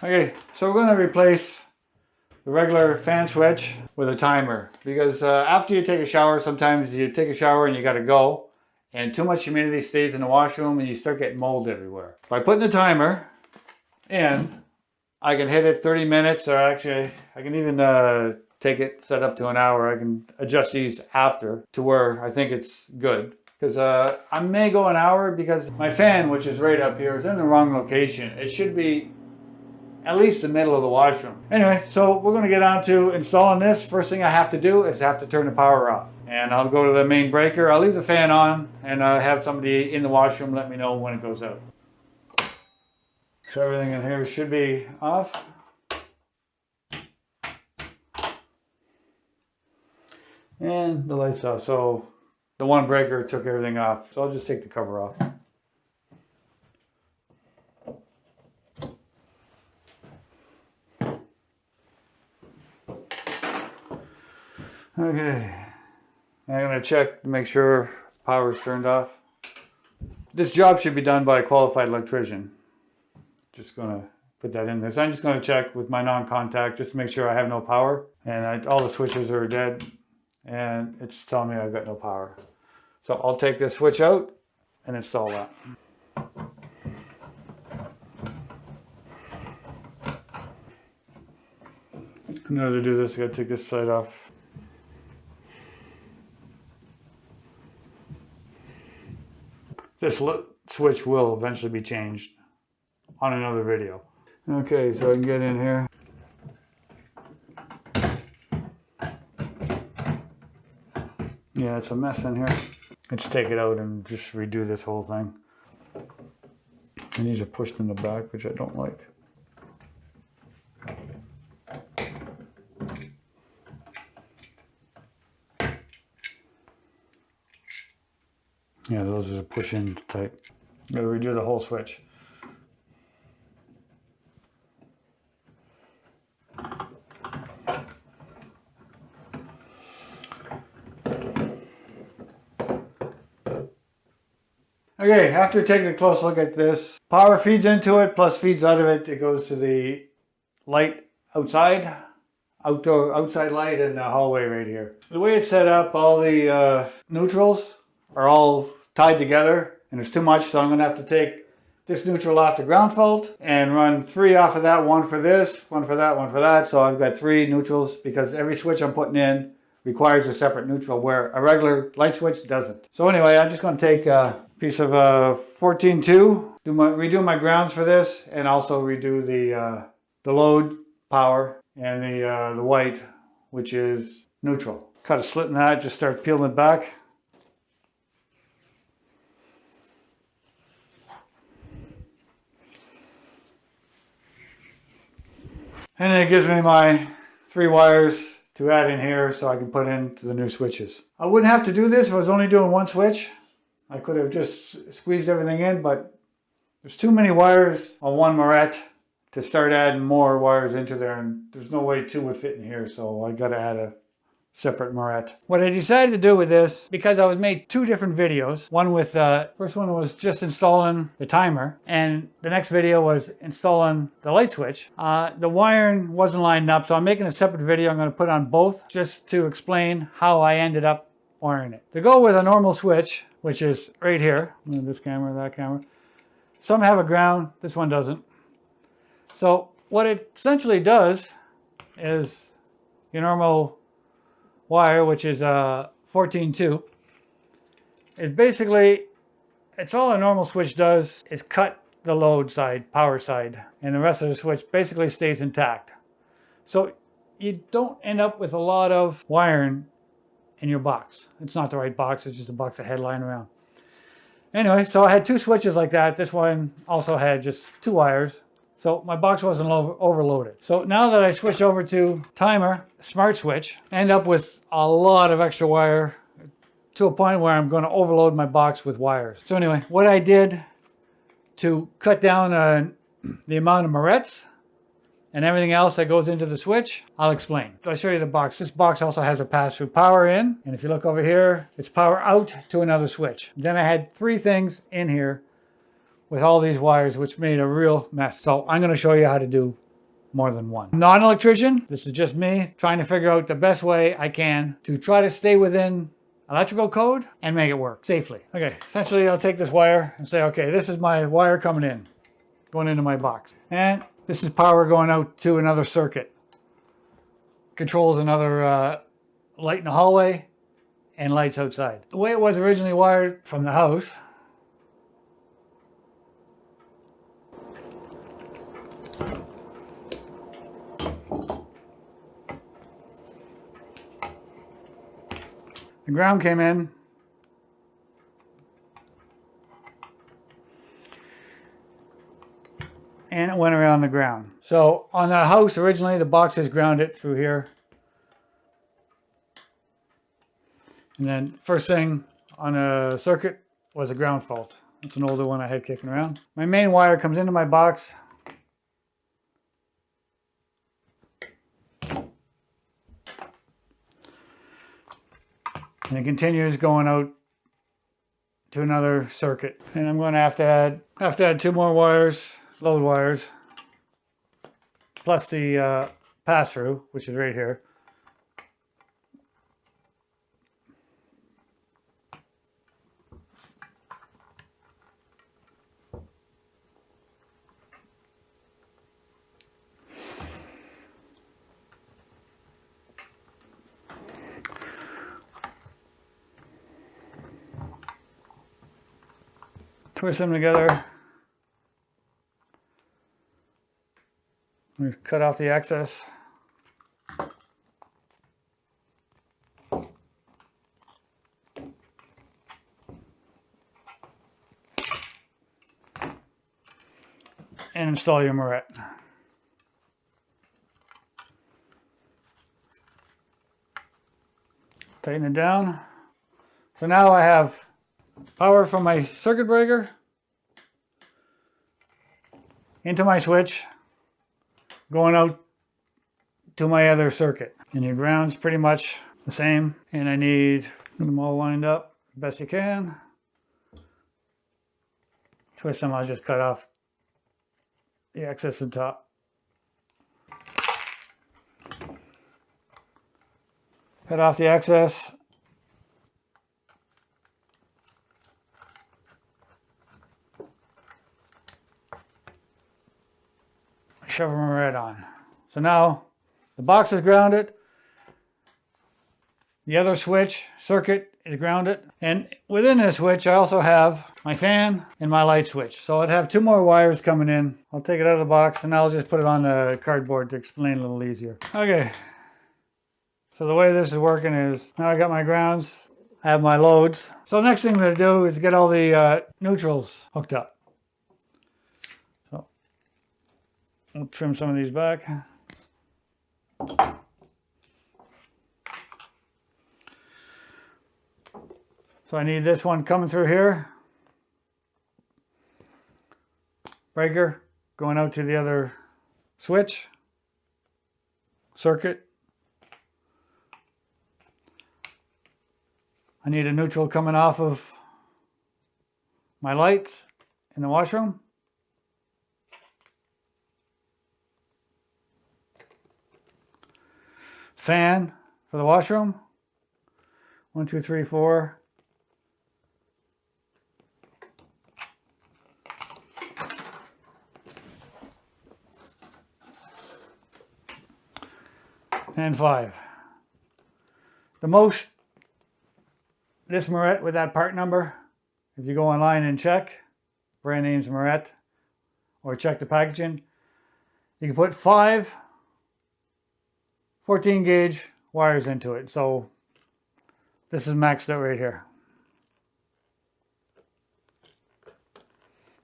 Okay, so we're going to replace the regular fan switch with a timer because after you take a shower, sometimes you take a shower and you got to go and too much humidity stays in the washroom and you start getting mold everywhere. By putting the timer in, I can hit it 30 minutes, or actually I can even take it set up to an hour. I can adjust these after to where I think it's good. Because I may go an hour because my fan, which is right up here, is in the wrong location. It should be at least the middle of the washroom. Anyway, so we're going to get on to installing this. First thing I have to do is have to turn the power off. And I'll go to the main breaker. I'll leave the fan on and have somebody in the washroom let me know when it goes out. So everything in here should be off. And the light's off. So the one breaker took everything off. So I'll just take the cover off. Okay, I'm going to check to make sure the power is turned off. This job should be done by a qualified electrician. Just going to put that in there. So I'm just going to check with my non-contact just to make sure I have no power. And all the switches are dead and it's telling me I've got no power. So I'll take this switch out and install that. In order to do this, I got to take this side off. This switch will eventually be changed on another video. Okay, so I can get in here. Yeah, it's a mess in here. Let's take it out and just redo this whole thing. And these are pushed in the back, which I don't like. Yeah, those are push in type. Gotta redo the whole switch. Okay, after taking a close look at this, power feeds into it, plus feeds out of it. It goes to the light outside, outside light in the hallway right here. The way it's set up, all the neutrals are all tied together and there's too much, so I'm going to have to take this neutral off the ground fault and run 3 off of that, 1 for this, 1 for that, 1 for that. So I've got 3 neutrals because every switch I'm putting in requires a separate neutral where a regular light switch doesn't. So anyway, I'm just going to take a piece of 14-2, redo my grounds for this, and also redo the load power and the white, which is neutral. Cut a slit in that, just start peeling it back. And then it gives me my 3 wires to add in here so I can put into the new switches. I wouldn't have to do this if I was only doing 1 switch. I could have just squeezed everything in, but there's too many wires on 1 moret to start adding more wires into there, and there's no way 2 would fit in here, so I got to add a separate moret. What I decided to do with this, because I was made 2 different videos, one with, first one was just installing the timer, and the next video was installing the light switch. The wiring wasn't lined up, so I'm making a separate video. I'm going to put on both just to explain how I ended up wiring it. To go with a normal switch, which is right here, this camera, that camera, some have a ground, this one doesn't. So what it essentially does is your normal wire, which is 14-2, is basically, it's all a normal switch does is cut the load side, power side, and the rest of the switch basically stays intact. So you don't end up with a lot of wiring in your box. It's not the right box, it's just a box of head lying around. Anyway, so I had 2 switches like that. This one also had just 2 wires. So my box wasn't overloaded. So now that I switched over to timer, smart switch, I end up with a lot of extra wire to a point where I'm going to overload my box with wires. So anyway, what I did to cut down the amount of morets and everything else that goes into the switch, I'll explain. I'll show you the box. This box also has a pass-through power in, and if you look over here, it's power out to another switch. Then I had 3 things in here with all these wires, which made a real mess. So I'm going to show you how to do more than one. I'm not an electrician. This is just me trying to figure out the best way I can to try to stay within electrical code and make it work safely. Okay, essentially I'll take this wire and say, okay, this is my wire coming in, going into my box. And this is power going out to another circuit. Controls another light in the hallway and lights outside. The way it was originally wired from the house, the ground came in and it went around the ground. So on the house originally the box is grounded through here. And then first thing on a circuit was a ground fault. It's an older one I had kicking around. My main wire comes into my box. And it continues going out to another circuit. And I'm going to have to add 2 more wires, load wires, plus the pass-through, which is right here. Twist them together. We cut off the excess. And install your Moret. Tighten it down. So now I have power from my circuit breaker into my switch, going out to my other circuit. And your ground's pretty much the same. And I need, get them all lined up best you can. Twist them, I'll just cut off the excess on top. Cut off the excess. Shove them right on. So now the box is grounded. The other switch circuit is grounded. And within this switch, I also have my fan and my light switch. So I'd have 2 more wires coming in. I'll take it out of the box and I'll just put it on the cardboard to explain a little easier. Okay. So the way this is working is now I got my grounds, I have my loads. So the next thing I'm going to do is get all the neutrals hooked up. I'll trim some of these back. So I need this one coming through here. Breaker going out to the other switch. Circuit. I need a neutral coming off of my lights in the washroom. Fan for the washroom. 1, 2, 3, 4. And 5. The most, this Moret with that part number, if you go online and check, brand name's Moret, or check the packaging, you can put 5 14 gauge wires into it. So this is maxed out right here.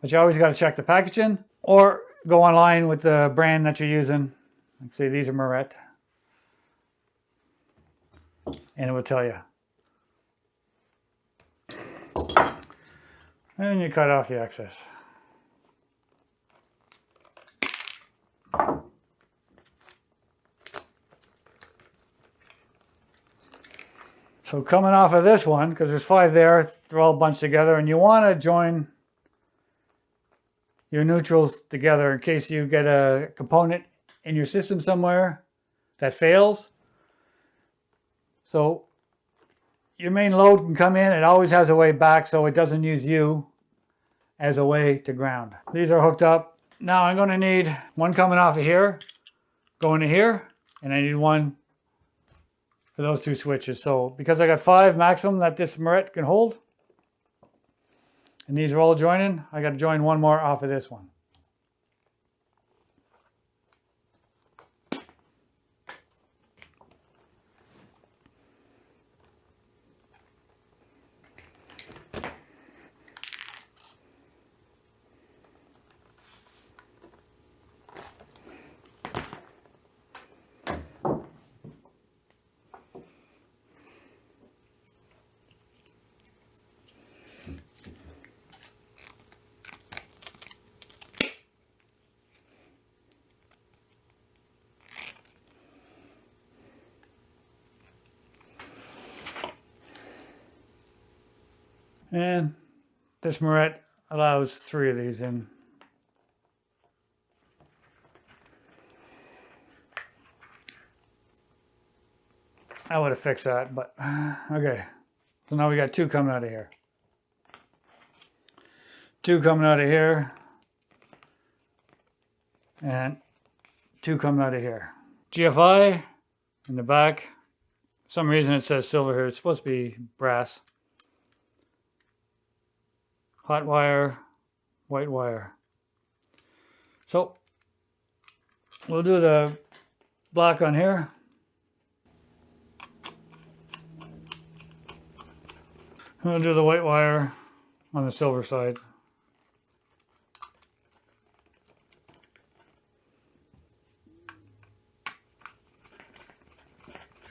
But you always got to check the packaging or go online with the brand that you're using. Like say these are Moret. And it will tell you. And you cut off the excess. So coming off of this one, because there's 5 there, they're all bunched together, and you want to join your neutrals together in case you get a component in your system somewhere that fails. So your main load can come in. It always has a way back, so it doesn't use you as a way to ground. These are hooked up. Now I'm going to need one coming off of here, going to here, and I need one for those two switches. So because I got 5 maximum that this Moret can hold, and these are all joining, I got to join one more off of this one. And this Moret allows 3 of these in. I would have fixed that, but okay. So now we got 2 coming out of here. 2 coming out of here. And 2 coming out of here. GFI in the back. For some reason it says silver here. It's supposed to be brass. Hot wire, white wire. So we'll do the black on here. I'm going to do the white wire on the silver side.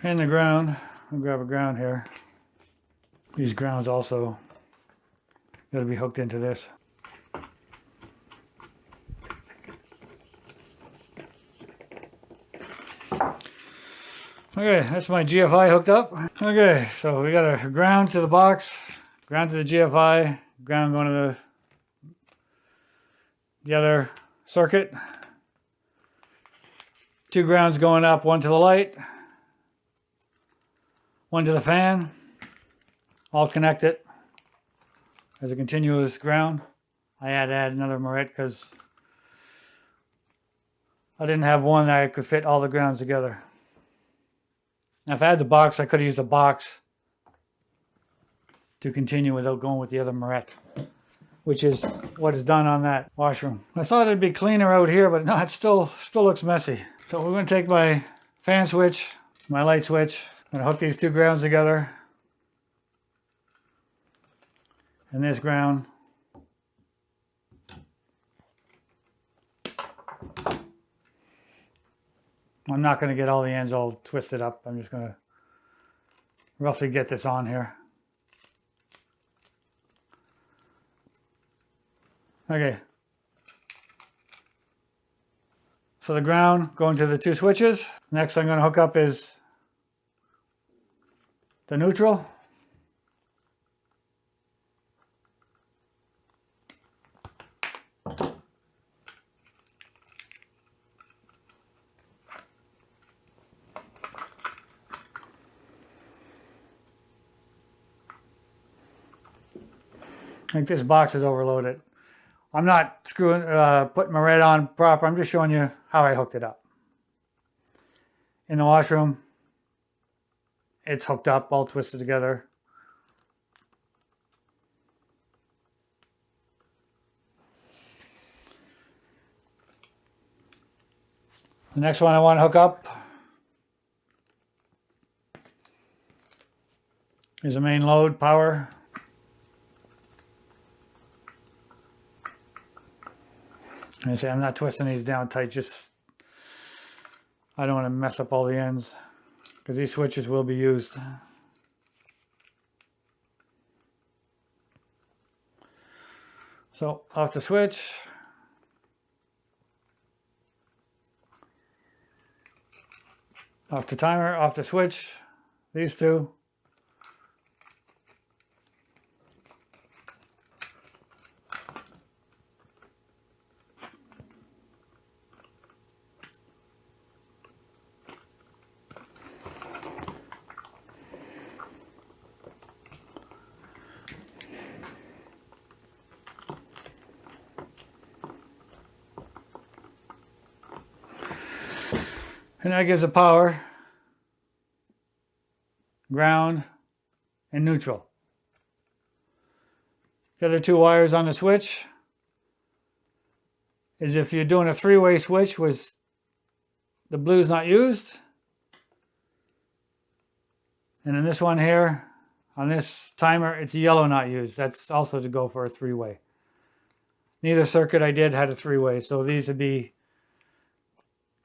And the ground, I'll grab a ground here. These grounds also got to be hooked into this. Okay, that's my GFI hooked up. Okay, so we got a ground to the box, ground to the GFI, ground going to the other circuit. 2 grounds going up, one to the light, one to the fan, all connected as a continuous ground. I had to add another Moret because I didn't have one that could fit all the grounds together. Now, if I had the box, I could have used a box to continue without going with the other Moret, which is what is done on that washroom. I thought it'd be cleaner out here, but no, it still looks messy. So we're going to take my fan switch, my light switch, I'm going to hook these 2 grounds together, and this ground. I'm not going to get all the ends all twisted up. I'm just going to roughly get this on here. Okay. So the ground going to the 2 switches. Next I'm going to hook up is the neutral. I think this box is overloaded. I'm not screwing, putting my red on proper. I'm just showing you how I hooked it up. In the washroom, it's hooked up, all twisted together. The next one I want to hook up is a main load power. I say I'm not twisting these down tight, just I don't want to mess up all the ends because these switches will be used. So off the switch. Off the timer, off the switch, these 2. And that gives the power, ground, and neutral. The other two wires on the switch is if you're doing a three-way switch with the blue's not used. And in this one here, on this timer, it's yellow not used. That's also to go for a three-way. Neither circuit I did had a three-way, so these would be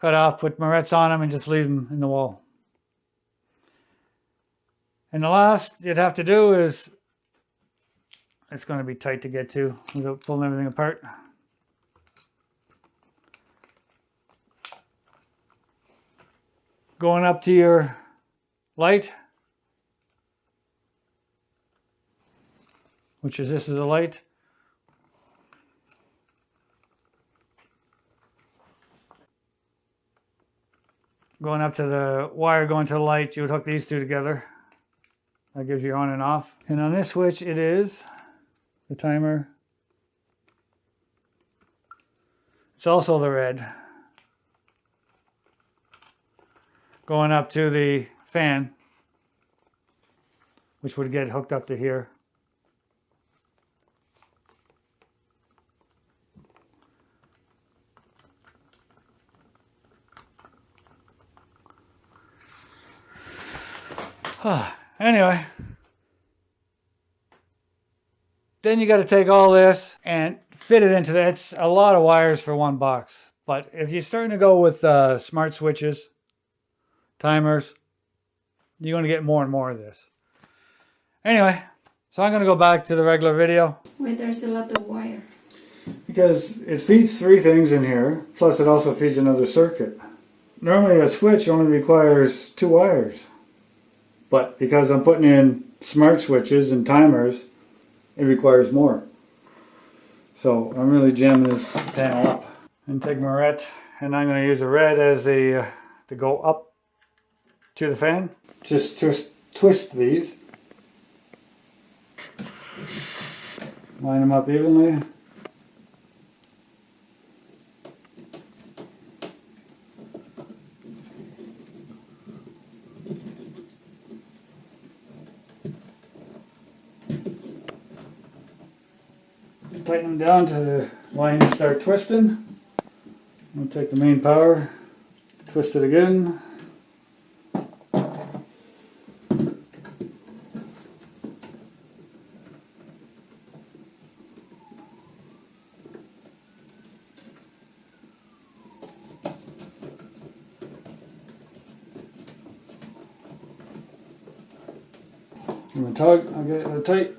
cut off, put barrettes on them, and just leave them in the wall. And the last you'd have to do is, it's going to be tight to get to without pulling everything apart. Going up to your light, which is this is the light. Going up to the wire going to the light, you would hook these two together. That gives you on and off. And on this switch, it is the timer. It's also the red. Going up to the fan, which would get hooked up to here. Anyway, then you got to take all this and fit it into that. It's a lot of wires for one box. But if you're starting to go with smart switches, timers, you're going to get more and more of this. Anyway, so I'm going to go back to the regular video. Why there's a lot of wire? Because it feeds three things in here, plus it also feeds another circuit. Normally a switch only requires two wires. But because I'm putting in smart switches and timers, it requires more. So I'm really jamming this panel up. And take my red, and I'm going to use the red as to go up to the fan. Just twist these. Line them up evenly. Tighten them down to the line start twisting. I'll take the main power, twist it again. Give it a tug, I'll get it tight.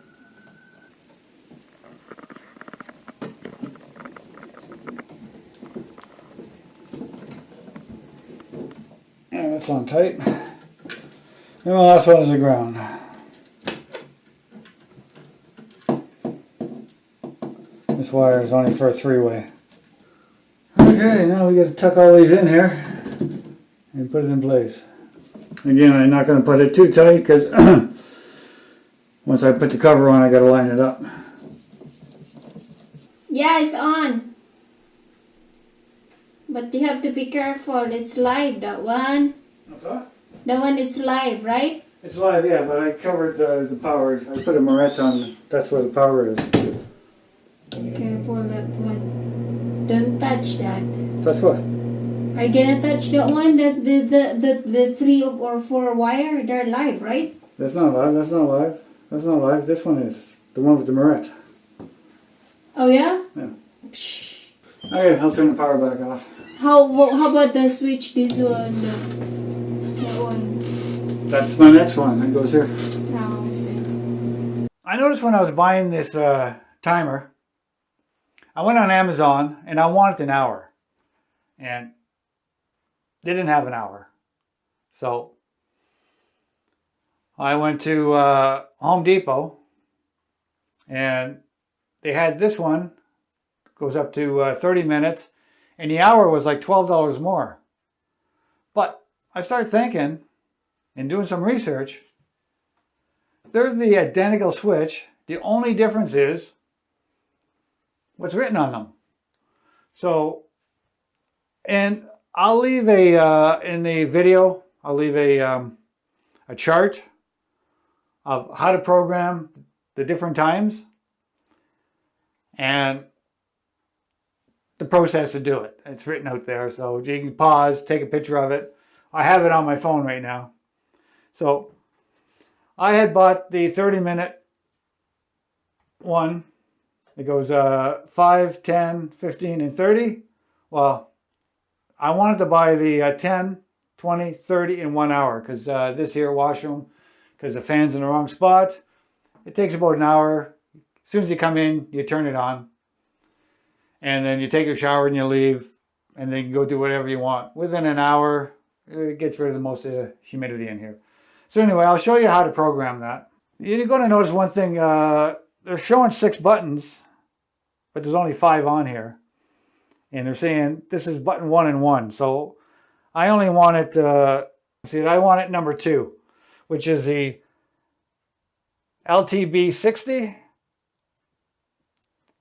That's on tight. And the last one is the ground. This wire is only for a three-way. Okay, now we got to tuck all these in here and put it in place. Again, I'm not going to put it too tight because once I put the cover on, I got to line it up. Yeah, it's on. But you have to be careful. It's live, that one. What's that? That one is live, right? It's live, yeah, but I covered the power. I put a moret on. That's where the power is. Careful that one. Don't touch that. Touch what? Are you gonna touch that one? The 3 or 4 wire? They're live, right? That's not live. That's not live. That's not live. This one is the one with the moret. Oh yeah? Yeah. Okay, I'll turn the power back off. How about the switch? This one, that one. That's my next one. It goes here. Oh, see. I noticed when I was buying this timer, I went on Amazon and I wanted an hour, and they didn't have an hour. So I went to Home Depot, and they had this one. Goes up to 30 minutes, and the hour was like $12 more. But I started thinking and doing some research. They're the identical switch. The only difference is what's written on them. So, and I'll leave in the video, I'll leave a chart of how to program the different times and the process to do it. It's written out there, so you can pause, take a picture of it. I have it on my phone right now. So I had bought the 30-minute one. It goes 5, 10, 15, and 30. Well, I wanted to buy the 10, 20, 30 in 1 hour because this here washroom, because the fan's in the wrong spot, it takes about an hour. As soon as you come in, you turn it on. And then you take a shower and you leave, and then you can go do whatever you want. Within an hour, it gets rid of the most humidity in here. So anyway, I'll show you how to program that. You're going to notice one thing. They're showing 6 buttons, but there's only 5 on here. And they're saying this is button 1 and 1. So I only want it, I want it number 2, which is the LTB 60.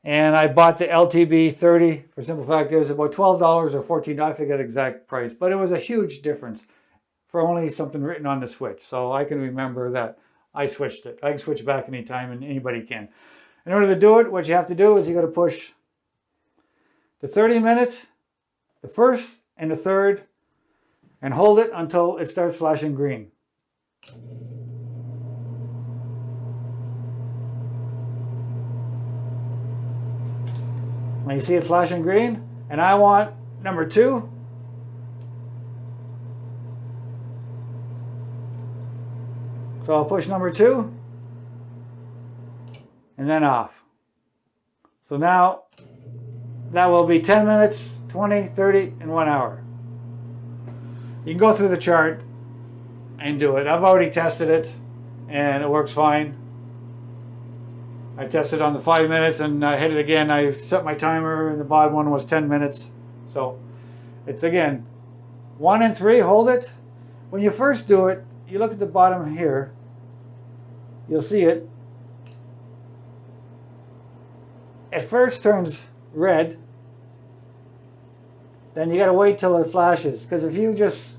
And I bought the LTB 30. For simple fact, it was about $12 or $14. I forget the exact price, but it was a huge difference for only something written on the switch. So I can remember that I switched it. I can switch back anytime, and anybody can. In order to do it, what you have to do is you got to push the 30 minutes, the first and the third, and hold it until it starts flashing green. When you see it flashing green, and I want number 2. So I'll push number 2 and then off. So now that will be 10 minutes, 20, 30, and 1 hour. You can go through the chart and do it. I've already tested it and it works fine. I tested on the 5 minutes and I hit it again. I set my timer and the bottom one was 10 minutes. So it's again 1 and 3, hold it. When you first do it, you look at the bottom here, you'll see it. It first turns red, then you got to wait till it flashes. Because if you just,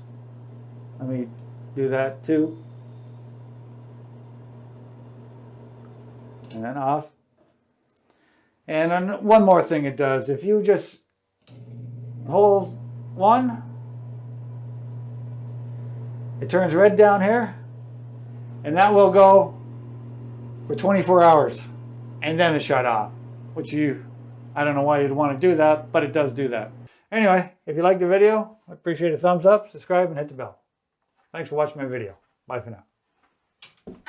let me do that too. And then off. And then one more thing it does. If you just hold 1, it turns red down here. And that will go for 24 hours. And then it's shut off. Which I don't know why you'd want to do that, but it does do that. Anyway, if you like the video, I appreciate a thumbs up, subscribe, and hit the bell. Thanks for watching my video. Bye for now.